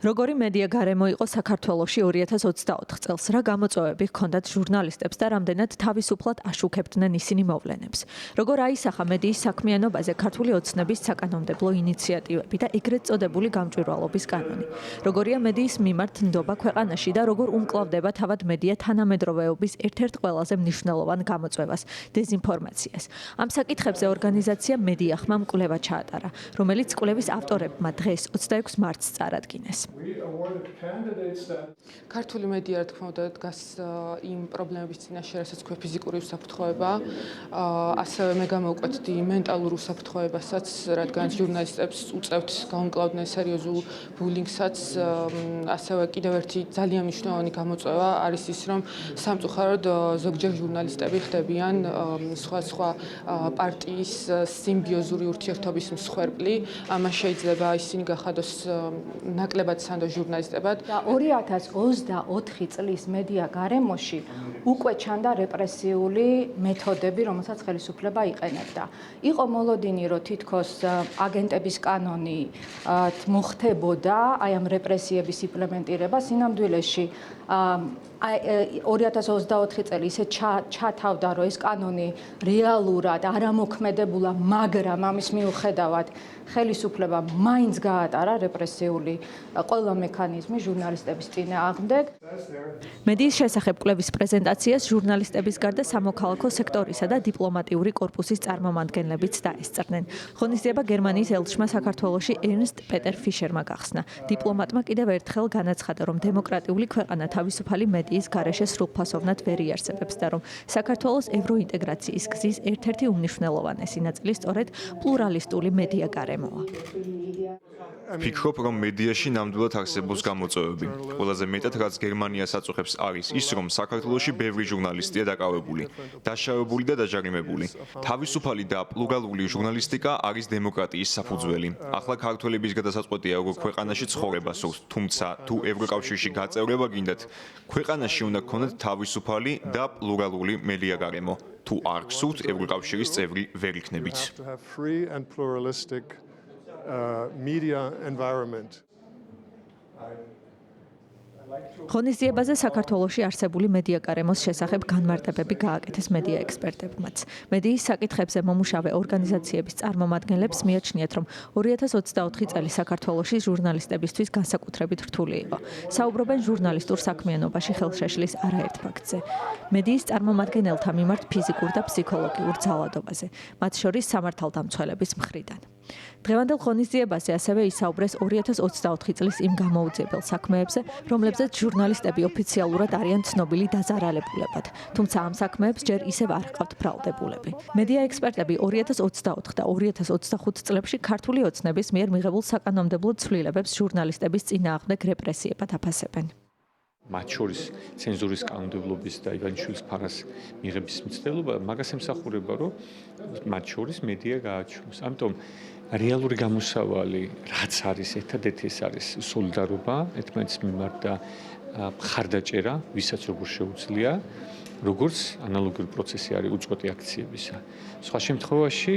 Როგორი მედია გარემო იყო საქართველოში 2024 წელს, რა გამოწვევები ჰქონდათ ჟურნალისტებს და რამდენად თავისუფლად აშუქებდნენ ისინი მოვლენებს. Როგორ აისახა მედიის საქმიანობაზე ქართული ოცნების საკანონმდებლო ინიციატივები და ეგრეთ წოდებული გამჭვირვალობის კანონი. Როგორია მედიის მიმართ ნდობა ქვეყანაში და როგორ უმკლავდება თავად მედია თანამედროვეობის ერთ-ერთ ყველაზე მნიშვნელოვან გამოწვევას დეზინფორმაციას. Ამ საკითხებზე ორგანიზაცია მედიახმამ კვლევა ჩაატარა, რომელიც კვლევის ავტორებმა დღეს 26 მარტს წარადგინეს. ქართული მედია რა თქმა უნდა დგას იმ პრობლემების წინაშე, რასაც ქვია ფიზიკური უსაფრთხოება, ასევე მე გამოვკვეთდი მენტალურ უსაფრთხოებასაც, რადგან ჟურნალისტებს უწევთ გაუმკლავდნენ სერიოზულ ბულინგსაც, ასევე კიდევ ერთი ძალიან მნიშვნელოვანი გამოწვევა არის ის, რომ სამწუხაროდ ზოგჯერ ჟურნალისტები ხდებიან სხვა პარტიის სიმბიოზური ურთიერთობის მსხვერპლი, ამას შეიძლება ისინი გახადოს ნაკლებად სანდო ჟურნალისტებად. 2024 წლის მედია გარემოში უკვე ჩანდა რეპრესიული მეთოდები, რომელსაც ხელისუფლება იყენებდა. იყო მოლოდინი, რომ თითქოს აგენტების კანონი მოხდებოდა აი ამ რეპრესიების იმპლემენტირება სინამდვილეში 2024 წელი ისე ჩათავდა, რომ ეს კანონი რეალურად არ ამოქმედებულა, მაგრამ ამის მიუხედავად ხელისუფლება მაინც გაატარა რეპრესიული ყველა მექანიზმი ჟურნალისტების წინააღმდეგ. მედიის შესახებ კვლევის პრეზენტაციას ჟურნალისტების გარდა სამოქალაქო სექტორისა და დიპლომატიური კორპუსის წარმომადგენლებიც დაესწრნენ. ღონისძიება გერმანიის ელჩმა საქართველოში ერნსტ პეტერ ფიშერმა გახსნა. დიპლომატმა კიდევ ერთხელ განაცხადა, რომ დემოკრატიული ქვეყანა თავისუფალი მედიის გარეშე სრულფასოვნად ვერ იარსებებს და რომ საქართველოს ევროინტეგრაციის გზის ერთ-ერთი უმნიშვნელოვანესი ნაწილი სწორედ პლურალისტული მედია გარემოა. Ვფიქრობ, რომ მედიაში ნამდვილად არსებობს გამოწვევები. ყველაზე მეტად რაც გერმანიას აწუხებს არის ის, რომ საქართველოში ბევრი ჟურნალისტია დაკავებული, დაშავებული და დაჯარიმებული. თავისუფალი და პლურალური ჟურნალისტიკა არის დემოკრატიის საფუძველი. ახლა ქართველების გადასაწყვეტია როგორ ქვეყანაში ცხოვრება სურთ, თუმცა თუ ევროკავშირში გაწევრება გინდათ, ქვეყანაში უნდა გქონდეთ თავისუფალი და პლურალური მედია გარემო. თუ არ გსურთ, ევროკავშირის წევრი ვერ იქნებით. Media environment. ღონისძიებაზე საქართველოში არსებული მედია გარემოს შესახებ განმარტებები გააკეთეს მედია ექსპერტებმაც. მედიის საკითხებზე მომუშავე ორგანიზაციების წარმომადგენლებს მიაჩნიათ, რომ 2024 წელი საქართველოში ჟურნალისტებისთვის განსაკუთრებით რთული იყო. საუბრობენ ჟურნალისტურ საქმიანობაში ხელშეშლის არაერთ ფაქტზე. მედიის წარმომადგენელთა მიმართ ფიზიკურ და ფსიქოლოგიურ ძალადობაზე, მათ შორის სამართალდამცველების მხრიდან. დღევანდელ ღონისძიებაზე ასევე ისაუბრეს 2024 წლის იმ გამოუძიებელ საქმეებზე, რომლებზეც ჟურნალისტები ოფიციალურად არიან ცნობილი დაზარალებულებად, თუმცა ამ საქმეებს ჯერ ისევ არ ჰყავთ ბრალდებულები. მედია ექსპერტები 2024 და 2025 წლებში ქართული ოცნების მიერ მიღებულ საკანონმდებლო ცვლილებებს ჟურნალისტების წინააღმდეგ რეპრესიებად აფასებენ. მათ შორის ცენზურის კანონმდებლობის და ივანიშვილის ფარას მიღების მცდელობა მაგას ემსახურება, რომ მათ შორის მედია გააჩვენოს. ამიტომ რეალური გამოსავალი რაც არის, ერთადერთი ეს არის სოლიდარობა ერთმანეთის მიმართ და მხარდაჭერა, ვისაც როგორ შეუძლია, როგორც ანალოგიური პროცესი არის უწყვეტი აქციებისა. სხვა შემთხვევაში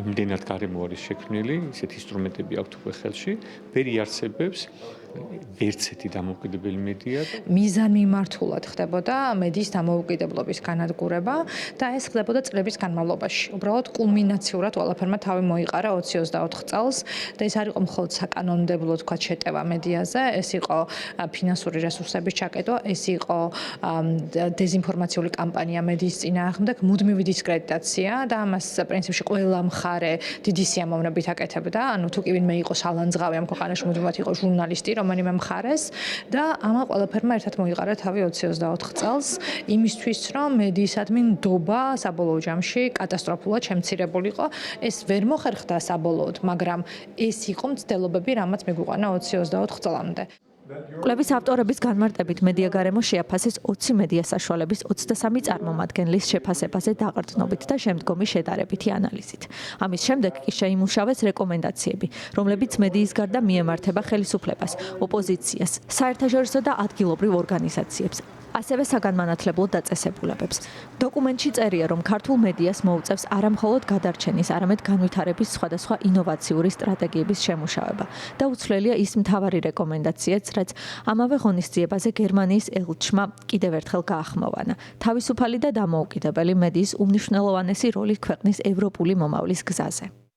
იმდენად გარემო არის შექმნილი, ისეთი ინსტრუმენტები აქვთ უკვე ხელში, ვერ იარსებებს ვერცეთი დამოუკიდებელი მედია. მიზანმიმართულად ხდებოდა მედიის დამოუკიდებლობის განადგურება და ეს ხდებოდა წლების განმავლობაში. უბრალოდ კულმინაციურად ყველაფერმა თავი მოიყარა 2024 წელს და ეს არ იყო მხოლოდ საკანონმდებლო თქვა შეტევა მედიაზე, ეს იყო ფინანსური რესურსების ჩაკეტვა, ეს იყო დეზინფორმაციული კამპანია მედიის წინააღმდეგ, მუდმივი დისკრედიტაცია და ამას პრინციპში ყველა მხარე დიდი სიამოვნებით აკეთებდა. ანუ თუ კი ვინმე იყო სალანძღავი ამ ქვეყანაში მუდმივად იყო ჟურნალისტი რომელიმე მხარეს და ამა ყველაფერმა ერთად მოიყარა თავი 2024 წელს იმისთვის, რომ მედიისადმი ნდობა საბოლოო ჯამში კატასტროფულად შემცირებულიყო. ეს ვერ მოხერხდა საბოლოოდ, მაგრამ ეს იყო მცდელობები, რამაც მიგვიყვანა 2024 წლამდე. კვლევის ავტორების განმარტებით მედია გარემო შეაფასეს 20 მედია საშუალების 23 წარმომადგენლის შეფასებაზე დაყრდნობით და შემდგომი შედარებითი ანალიზით. ამის შემდეგ კი შეიმუშავეს რეკომენდაციები, რომლებიც მედიის გარდა მიემართება ხელისუფლებას, ოპოზიციას, საერთაშორისო და ადგილობრივ ორგანიზაციებს, ასევე საგანმანათლებლო დაწესებულებებს. დოკუმენტში წერია, რომ ქართულ მედიას მოუწევს არამხოლოდ გადარჩენის, არამედ განვითარების სხვადასხვა ინოვაციური სტრატეგიების შემუშავება და უცვლელია ის მთავარი რეკომენდაციაც, რაც ამავე ღონისძიებაზე გერმანიის ელჩმა კიდევ ერთხელ გაახმოვანა. თავისუფალი და დამოუკიდებელი მედიის უმნიშვნელოვანესი როლი ქვეყნის ევროპული მომავლის გზაზე.